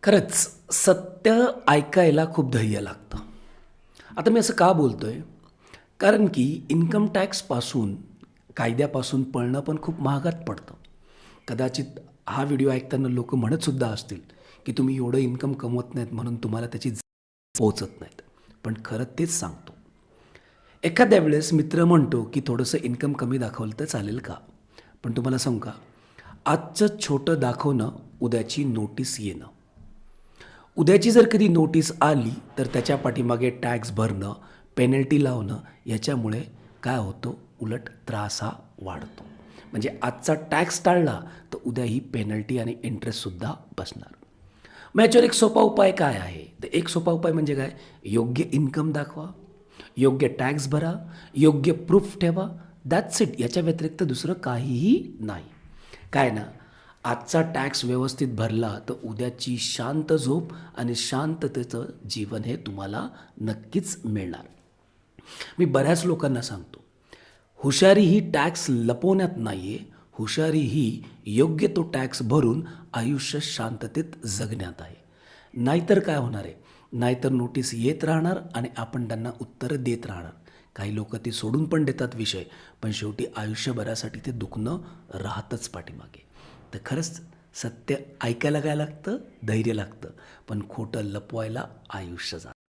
खरंच सत्य ऐकायला खूप धैर्य लागतं. आता मी असं का बोलतोय? कारण की इन्कम टॅक्सपासून, कायद्यापासून पळणं पण खूप महागात पडतं. कदाचित हा व्हिडिओ ऐकताना लोकं म्हणतसुद्धा असतील, की तुम्ही एवढं इन्कम कमवत नाहीत म्हणून तुम्हाला त्याची पोहोचत नाहीत. पण खरं तेच सांगतो. एखाद्या वेळेस मित्र म्हणतो, की थोडंसं इन्कम कमी दाखवलं तर चालेल का? पण तुम्हाला सांगू का? आजचं छोटं दाखवणं, उद्याची नोटीस येणं. उद्याची जर कधी नोटीस आली तर त्याच्या पाठीमागे टॅक्स भरणं, पेनल्टी लावणं याच्यामुळे काय होतं उलट त्रास हा वाढतो. म्हणजे आजचा टॅक्स टाळला तर उद्या ही पेनल्टी आणि इंटरेस्टसुद्धा बसणार. मग याच्यावर एक सोपा उपाय काय आहे? तर एक सोपा उपाय म्हणजे काय? योग्य इन्कम दाखवा, योग्य टॅक्स भरा, योग्य प्रूफ ठेवा. That's it. याच्या व्यतिरिक्त दुसरं काहीही नाही. काय ना, आजचा टॅक्स व्यवस्थित भरला तर उद्याची शांत झोप आणि शांततेचं जीवन हे तुम्हाला नक्कीच मिळणार. मी बऱ्याच लोकांना सांगतो, हुशारी ही टॅक्स लपवण्यात नाही आहे, हुशारी ही योग्य तो टॅक्स भरून आयुष्य शांततेत जगण्यात आहे. नाहीतर काय होणार आहे? नाहीतर नोटीस येत राहणार आणि आपण त्यांना उत्तरं देत राहणार. काही लोकं ते सोडून पण देतात विषय, पण शेवटी आयुष्यभरासाठी ते दुखणं राहतंच पाठीमागे. तर खरंच सत्य ऐकायला काय लागतं? धैर्य लागतं. पण खोटं लपवायला आयुष्य जातं.